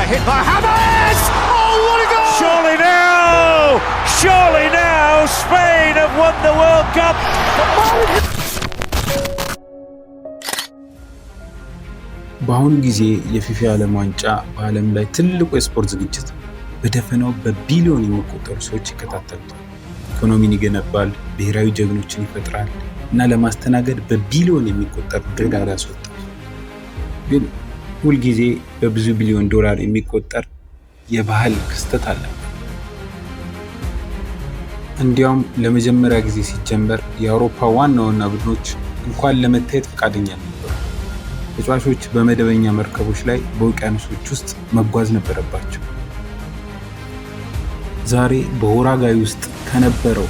hit by James! Oh, what a goal! Surely now, Spain have won the World Cup! በአሁኑ ጊዜ የፊፋ የዓለም ዋንጫ በዓለም ላይ ትልቁ የስፖርት ዝግጅት ነው። በደፈናው በቢሊዮን የሚቆጠሩ ሰዎች ይከታተሉታል። ኢኮኖሚን ይገነባል፣ ብሔራዊ ጀግኖችን ይፈጥራል እና ለማስተናገድ በቢሊዮን የሚቆጠር ዶላር ያስወጣል። ግን ሁልጊዜ በብዙ ቢሊዮን ዶላር የሚቆጠር የባህል ክስተት አለ። እንዲያውም ለመጀመሪያ ጊዜ ሲጀመር የአውሮፓ ዋና ቡድኖች እንኳን ለመታየት ፈቃደኛ ነበሩ። ተጫዋቾች በመደበኛ መርከቦች ላይ በውቅያኖሶች ውስጥ መጓዝ ነበረባቸው። ዛሬ በኡራጓይ ውስጥ ከነበረው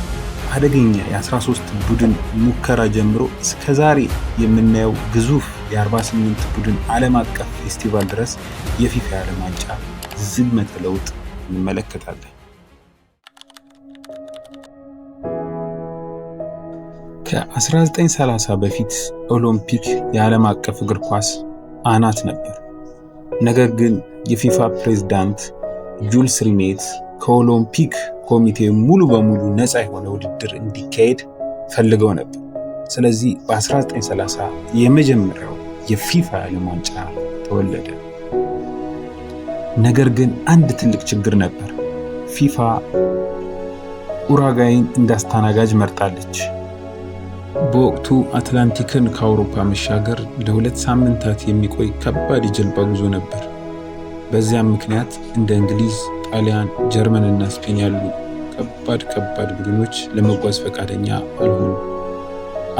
አደገኛ የ13 ቡድን ሙከራ ጀምሮ እስከ ዛሬ የምናየው ግዙፍ የ48 ቡድን ዓለም አቀፍ ፌስቲቫል ድረስ የፊፋ የዓለም ዋንጫ ዝግመተ ለውጥ እንመለከታለን። ከ1930 በፊት ኦሎምፒክ የዓለም አቀፍ እግር ኳስ አናት ነበር። ነገር ግን የፊፋ ፕሬዝዳንት ጁልስ ሪሜት ከኦሎምፒክ ኮሚቴ ሙሉ በሙሉ ነፃ የሆነ ውድድር እንዲካሄድ ፈልገው ነበር። ስለዚህ በ1930 የመጀመሪያው የፊፋ የዓለም ዋንጫ ተወለደ። ነገር ግን አንድ ትልቅ ችግር ነበር። ፊፋ ኡራጓይን እንዳስተናጋጅ መርጣለች። በወቅቱ አትላንቲክን ከአውሮፓ መሻገር ለ2 ሳምንታት የሚቆይ ከባድ የጀልባ ጉዞ ነበር። በዚያም ምክንያት እንደ እንግሊዝ፣ ጣሊያን፣ ጀርመን እና ስፔን ያሉ ከባድ ቡድኖች ለመጓዝ ፈቃደኛ አልሆኑ።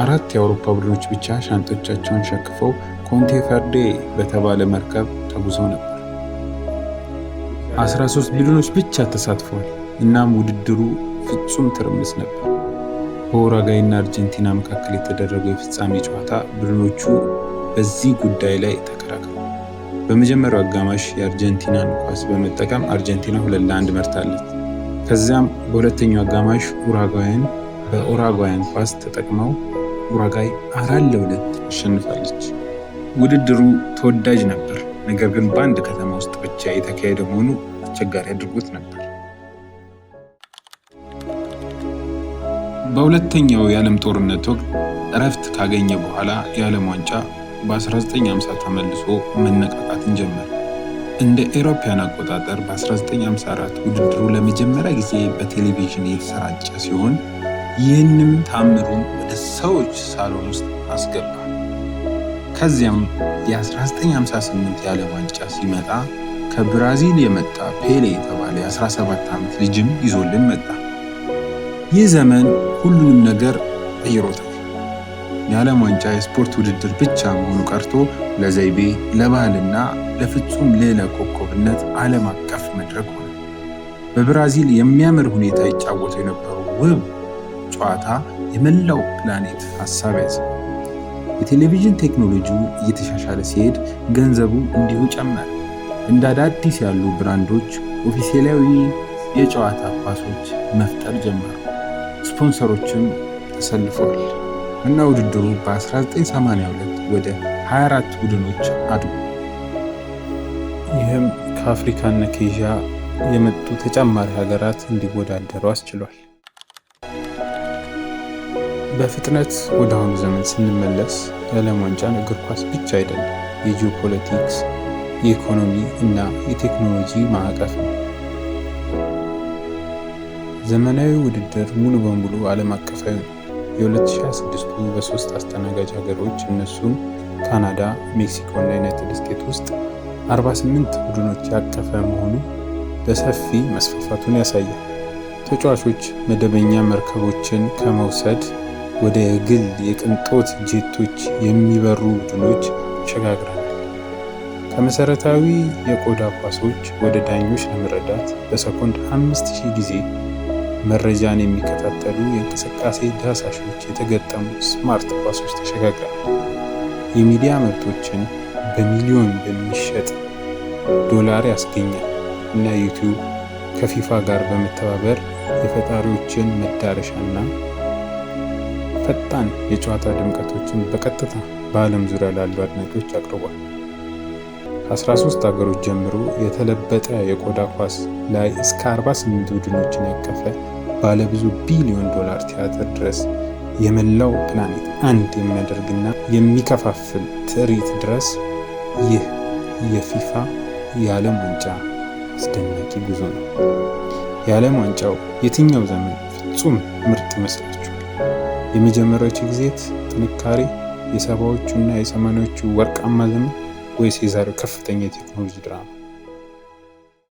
4 የአውሮፓ ቡድኖች ብቻ ሻንጦቻቸውን ሸክፈው ኮንቴፈርዴ በተባለ መርከብ ተጉዘው ነበር። 13 ቡድኖች ብቻ ተሳትፈዋል። እናም ውድድሩ ፍጹም ትርምስ ነበር። በኡራጓይ እና አርጀንቲና መካከል የተደረገው የፍጻሜ ጨዋታ ቡድኖቹ በዚህ ጉዳይ ላይ ተከራክረዋል። በመጀመሪያው አጋማሽ የአርጀንቲናን ኳስ በመጠቀም አርጀንቲና 2-1 መርታለች። ከዚያም በሁለተኛው አጋማሽ በኡራጓያን ኳስ ተጠቅመው ኡራጓይ 4-2 አሸንፋለች። ውድድሩ ተወዳጅ ነበር፣ ነገር ግን በአንድ ከተማ ውስጥ ብቻ የተካሄደ መሆኑ አስቸጋሪ አድርጎት ነበር። በሁለተኛው የዓለም ጦርነት ወቅት እረፍት ካገኘ በኋላ የዓለም ዋንጫ በ1950 ተመልሶ መነቃቃትን ጀመረ። እንደ አውሮፓውያን አቆጣጠር በ1954 ውድድሩ ለመጀመሪያ ጊዜ በቴሌቪዥን የተሰራጨ ሲሆን ይህንም ታምሩን ወደ ሰዎች ሳሎን ውስጥ አስገባ። ከዚያም የ1958 የዓለም ዋንጫ ሲመጣ ከብራዚል የመጣ ፔሌ የተባለ የ17 ዓመት ልጅም ይዞልን መጣ። ይህ ዘመን ሁሉንም ነገር ቀይሮታል። የዓለም ዋንጫ የስፖርት ውድድር ብቻ መሆኑ ቀርቶ ለዘይቤ፣ ለባህልና ለፍጹም ልዕለ ኮከብነት ዓለም አቀፍ መድረክ ሆነ። በብራዚል የሚያምር ሁኔታ ይጫወቱ የነበሩ ውብ ጨዋታ የመላው ፕላኔት ሀሳብ ያዘ። የቴሌቪዥን ቴክኖሎጂው እየተሻሻለ ሲሄድ ገንዘቡ እንዲሁ ጨመረ። እንደ አዳዲስ ያሉ ብራንዶች ኦፊሴላዊ የጨዋታ ኳሶች መፍጠር ጀመሩ። ስፖንሰሮችም ተሰልፈዋል እና ውድድሩ በ1982 ወደ 24 ቡድኖች አድጎ ይህም ከአፍሪካና ከኤዥያ የመጡ ተጨማሪ ሀገራት እንዲወዳደሩ አስችሏል። በፍጥነት ወደ አሁኑ ዘመን ስንመለስ የዓለም ዋንጫን እግር ኳስ ብቻ አይደለም፣ የጂኦፖለቲክስ፣ የኢኮኖሚ እና የቴክኖሎጂ ማዕቀፍ ነው። ዘመናዊ ውድድር ሙሉ በሙሉ ዓለም አቀፋዊ ነው። የ2026ቱ በ3 አስተናጋጅ ሀገሮች እነሱም ካናዳ፣ ሜክሲኮ እና ዩናይትድ ስቴትስ ውስጥ 48 ቡድኖች ያቀፈ መሆኑ በሰፊ መስፋፋቱን ያሳያል። ተጫዋቾች መደበኛ መርከቦችን ከመውሰድ ወደ ግል የቅንጦት ጄቶች የሚበሩ ቡድኖች ተሸጋግረናል። ከመሰረታዊ የቆዳ ኳሶች ወደ ዳኞች ለመረዳት በሰኮንድ 5000 ጊዜ መረጃን የሚከታተሉ የእንቅስቃሴ ዳሳሾች የተገጠሙ ስማርት ኳሶች ተሸጋግረናል። የሚዲያ መብቶችን በሚሊዮን በሚሸጥ ዶላር ያስገኛል እና ዩቲዩብ ከፊፋ ጋር በመተባበር የፈጣሪዎችን መዳረሻና ፈጣን የጨዋታ ድምቀቶችን በቀጥታ በዓለም ዙሪያ ላሉ አድናቂዎች አቅርቧል። 13 ሀገሮች ጀምሮ የተለበጠ የቆዳ ኳስ ላይ እስከ 48 ቡድኖችን ያቀፈ ባለብዙ ቢሊዮን ዶላር ቲያትር ድረስ የመላው ፕላኔት አንድ የሚያደርግና የሚከፋፍል ትርኢት ድረስ ይህ የፊፋ የዓለም ዋንጫ አስደናቂ ጉዞ ነው። የዓለም ዋንጫው የትኛው ዘመን ፍጹም ምርጥ ይመስላችኋል? የመጀመሪያዎቹ ጊዜያት ጥንካሬ፣ የሰባዎቹና የሰማንያዎቹ ወርቃማ ዘመን ወይስ የዛሬው ከፍተኛ የቴክኖሎጂ ድራማ?